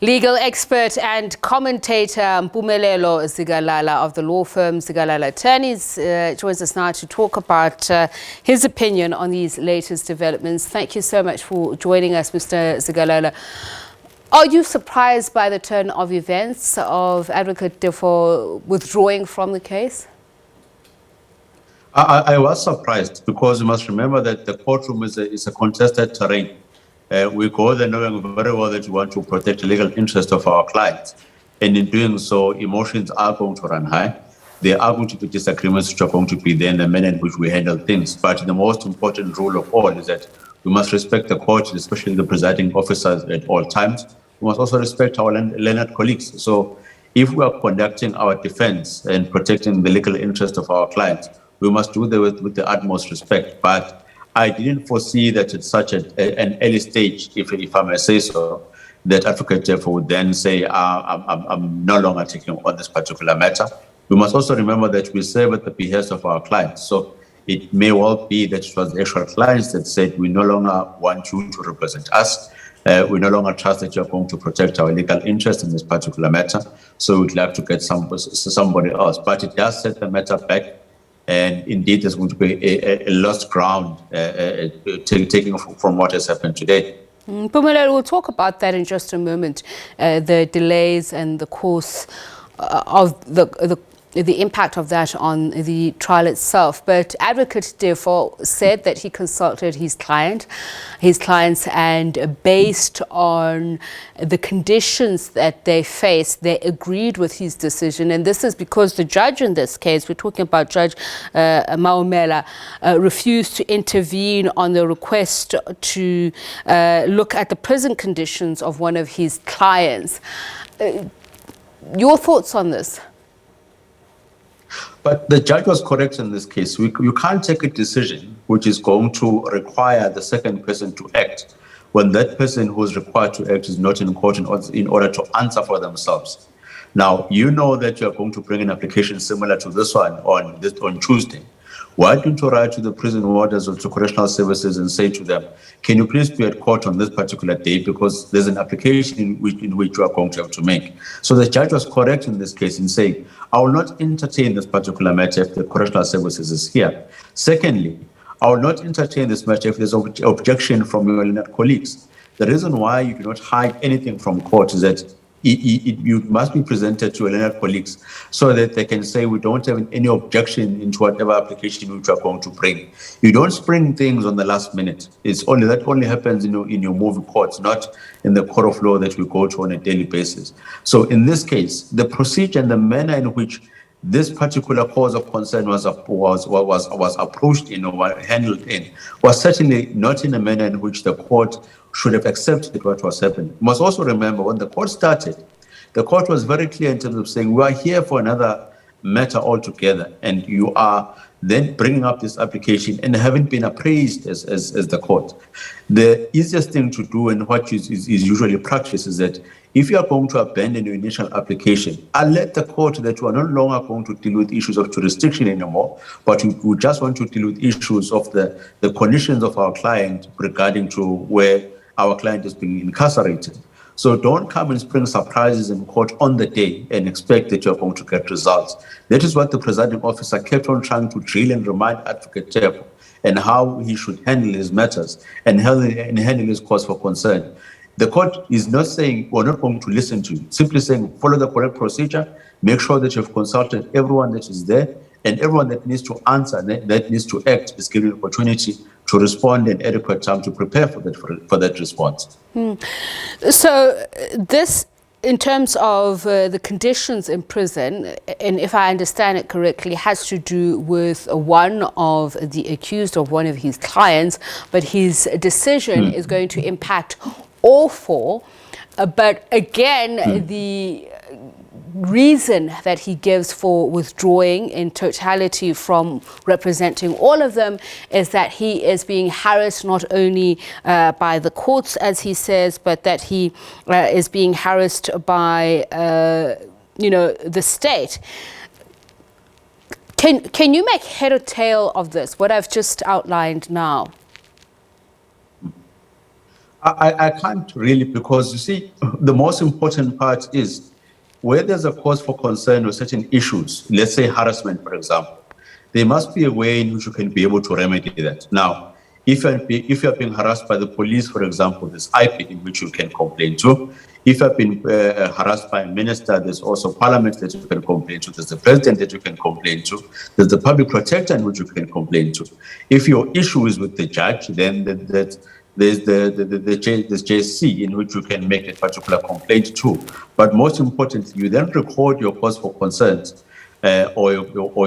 Legal expert and commentator Mpumelelo Zikalala of the law firm Zikalala Attorneys joins us now to talk about his opinion on these latest developments. Thank you so much for joining us, Mr. Zikalala. Are you surprised by the turn of events of Advocate Teffo withdrawing from the case? I was surprised because you must remember that the courtroom is a contested terrain. We go there knowing very well that we want to protect the legal interest of our clients. And in doing so, emotions are going to run high. There are going to be disagreements which are going to be there in the manner in which we handle things. But the most important rule of all is that we must respect the court, especially the presiding officers at all times. We must also respect our learned colleagues. So if we are conducting our defense and protecting the legal interest of our clients, we must do that with the utmost respect. But I didn't foresee that at such an early stage, if I may say so, that Advocate Teffo would then say, I'm no longer taking on this particular matter. We must also remember that we serve at the behest of our clients. So it may well be that it was the actual clients that said, we no longer want you to represent us. We no longer trust that you're going to protect our legal interest in this particular matter. So we'd like to get somebody else. But it does set the matter back. And indeed, there's going to be a lost ground taking from what has happened today. Mpumelelo, we'll talk about that in just a moment, the delays and the course of the impact of that on the trial itself. But Advocate Teffo said that he consulted his clients, and based on the conditions that they faced, they agreed with his decision. And this is because the judge in this case, we're talking about Judge Malesela, refused to intervene on the request to look at the prison conditions of one of his clients. Your thoughts on this? But the judge was correct in this case. You can't take a decision which is going to require the second person to act when that person who is required to act is not in court in order to answer for themselves. Now, you know that you're going to bring an application similar to this one on Tuesday. Why don't you write to the prison wardens or to correctional services and say to them, can you please be at court on this particular day because there's an application in which you are going to have to make. So the judge was correct in this case in saying, I will not entertain this particular matter if the correctional services is here. Secondly, I will not entertain this matter if there's objection from your learned colleagues. The reason why you do not hide anything from court is that you must be presented to learned colleagues so that they can say we don't have any objection into whatever application which you are going to bring. You don't spring things on the last minute. That only happens in your moving courts, not in the court of law that we go to on a daily basis. So in this case, the procedure and the manner in which this particular cause of concern was approached in or handled in was certainly not in a manner in which the court should have accepted what was happening. You must also remember when the court started, the court was very clear in terms of saying we are here for another matter altogether, and you are then bringing up this application and haven't been appraised as the court. The easiest thing to do and what is usually practiced is that if you are going to abandon your initial application, alert the court that you are no longer going to deal with issues of jurisdiction anymore, but you just want to deal with issues of the conditions of our client regarding to where our client is being incarcerated. So don't come and spring surprises in court on the day and expect that you're going to get results. That is what the presiding officer kept on trying to drill and remind Advocate Teffo and how he should handle his matters and handle his cause for concern. The court is not saying we're not going to listen to you, simply saying follow the correct procedure, make sure that you've consulted everyone that is there, and everyone that needs to answer, that needs to act, is given an opportunity to respond in adequate time to prepare for that response. So this, in terms of the conditions in prison, and if I understand it correctly, has to do with one of the accused of one of his clients, but his decision is going to impact all four. But again, the reason that he gives for withdrawing in totality from representing all of them is that he is being harassed not only by the courts, as he says, but that he is being harassed by, the state. Can you make head or tail of this, what I've just outlined now? I can't really, because you see, the most important part is where there's a cause for concern with certain issues, let's say harassment, for example, there must be a way in which you can be able to remedy that. Now, if you're being harassed by the police, for example, there's IP in which you can complain to. If you've been harassed by a minister, there's also parliament that you can complain to. There's the president that you can complain to. There's the public protector in which you can complain to. If your issue is with the judge, then there's the JC in which you can make a particular complaint to. But most importantly, you then record your cause for concerns or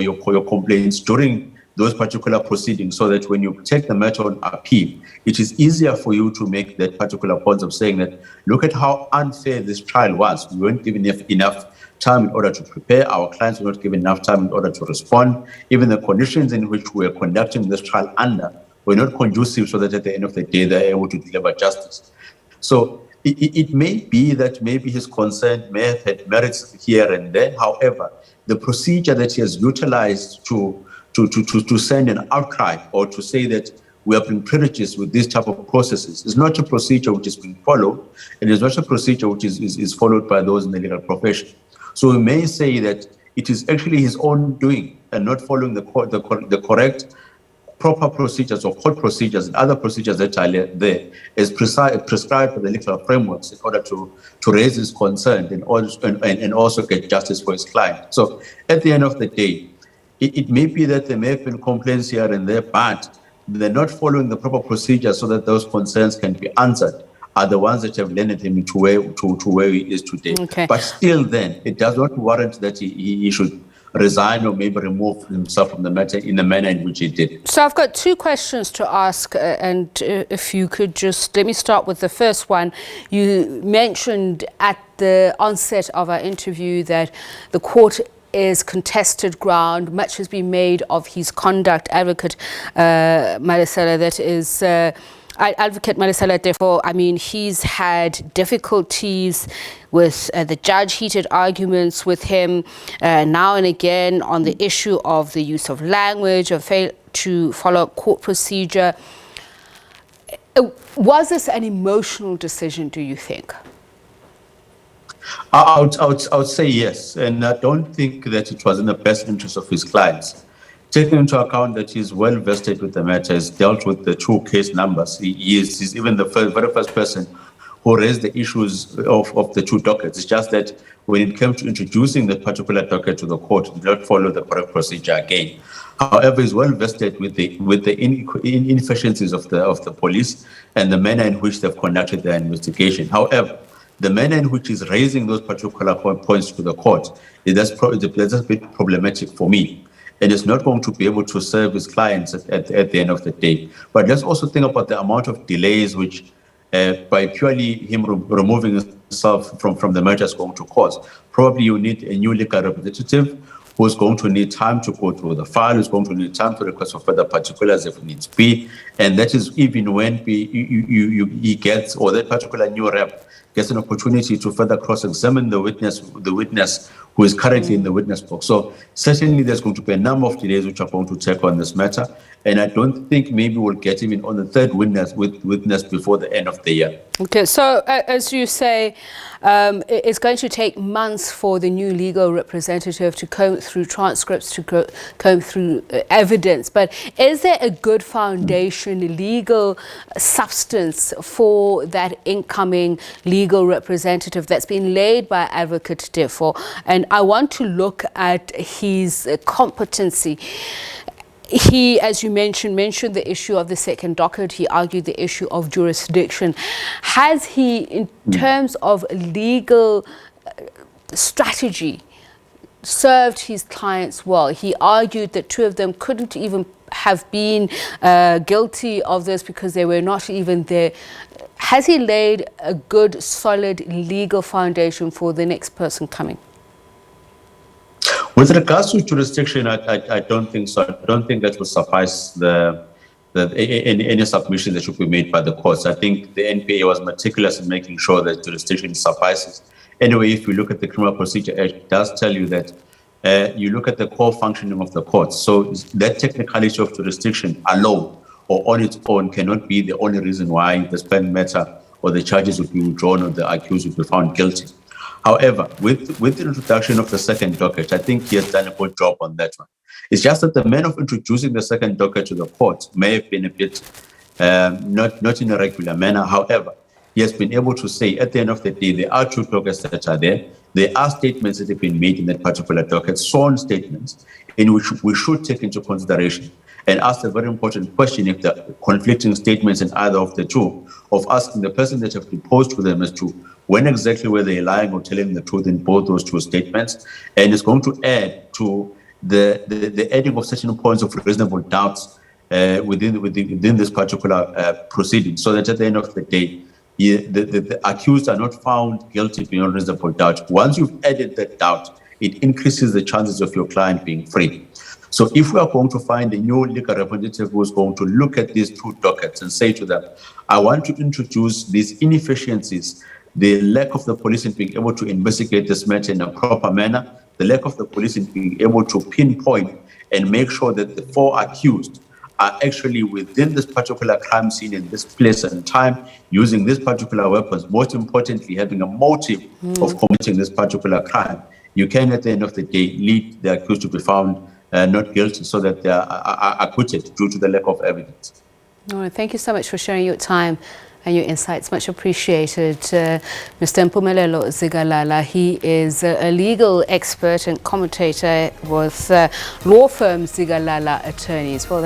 your complaints during those particular proceedings, so that when you take the matter on appeal, it is easier for you to make that particular point of saying that, look at how unfair this trial was. We weren't given enough time in order to prepare. Our clients were not given enough time in order to respond. Even the conditions in which we are conducting this trial under were not conducive, so that at the end of the day, they're able to deliver justice. So it may be that maybe his concern may have had merits here and there. However, the procedure that he has utilized to send an outcry or to say that we have been prejudiced with this type of processes is not a procedure which is being followed. It is not a procedure which is followed by those in the legal profession. So we may say that it is actually his own doing and not following the correct, proper procedures or court procedures and other procedures that are there as prescribed by the legal frameworks in order to raise his concern and also get justice for his client. So at the end of the day, it may be that there may have been complaints here and there, but they're not following the proper procedures so that those concerns can be answered, are the ones that have landed him to where he is today. Okay. But still then, it does not warrant that he should resign or maybe remove himself from the matter in the manner in which he did. So I've got two questions to ask, and if you could just let me start with the first one. You mentioned at the onset of our interview that the court is contested ground. Much has been made of his conduct. Advocate Malesela, that is Advocate Malesela Teffo, I mean, he's had difficulties with the judge, heated arguments with him now and again on the issue of the use of language, or fail to follow court procedure. Was this an emotional decision, do you think? I would say yes, and I don't think that it was in the best interest of his clients. Taking into account that he's well vested with the matter, has dealt with the two case numbers. He's even the very first person who raised the issues of the two dockets. It's just that when it came to introducing the particular docket to the court, he did not follow the correct procedure again. However, he's well vested with the inefficiencies of the police and the manner in which they've conducted their investigation. However, the manner in which he's raising those particular points to the court is a bit problematic for me. And it's not going to be able to serve his clients at the end of the day. But let's also think about the amount of delays which, by purely him removing himself from the matter, is going to cause. Probably you need a new legal representative who's going to need time to go through the file, who's going to need time to request for further particulars if needs be. And that is even when he gets, or that particular new rep gets an opportunity to further cross-examine the witness who is currently in the witness box. So certainly there's going to be a number of delays which are going to take on this matter. And I don't think maybe we'll get even on the third witness before the end of the year. Okay, so as you say, it's going to take months for the new legal representative to comb through transcripts, to comb through evidence. But is there a good foundation, legal substance for that incoming legal representative that's been laid by Advocate Teffo? And I want to look at his competency. He, as you mentioned the issue of the second docket. He argued the issue of jurisdiction. Has he, in terms of legal strategy, served his clients well? He argued that two of them couldn't even have been guilty of this because they were not even there. Has he laid a good, solid legal foundation for the next person coming? With regards to jurisdiction, I don't think so. I don't think that will suffice any submission that should be made by the courts. I think the NPA was meticulous in making sure that jurisdiction suffices. Anyway, if you look at the Criminal Procedure Act, it does tell you that you look at the core functioning of the courts. So that technicality of jurisdiction alone or on its own cannot be the only reason why the spent matter or the charges would be withdrawn or the accused would be found guilty. However, with the introduction of the second docket, I think he has done a good job on that one. It's just that the manner of introducing the second docket to the court may have been a bit not in a regular manner. However, he has been able to say at the end of the day, there are two dockets that are there. There are statements that have been made in that particular docket, sworn statements, in which we should take into consideration and ask a very important question if the conflicting statements in either of the two, of asking the person that have deposed with them as to when exactly were they lying or telling the truth in both those two statements. And it's going to add to the adding of certain points of reasonable doubts within this particular proceeding, so that at the end of the day, the accused are not found guilty beyond reasonable doubt. Once you've added that doubt, it increases the chances of your client being free. So if we are going to find a new legal representative who is going to look at these two dockets and say to them, I want to introduce these inefficiencies, the lack of the police in being able to investigate this matter in a proper manner, the lack of the police in being able to pinpoint and make sure that the four accused are actually within this particular crime scene in this place and time, using these particular weapons, most importantly, having a motive of committing this particular crime, you can, at the end of the day, lead the accused to be found not guilty, so that they are acquitted due to the lack of evidence. All right, thank you so much for sharing your time and your insights. Much appreciated. Mr. Mpumelelo Zikalala, he is a legal expert and commentator with law firm Zikalala Attorneys. Well,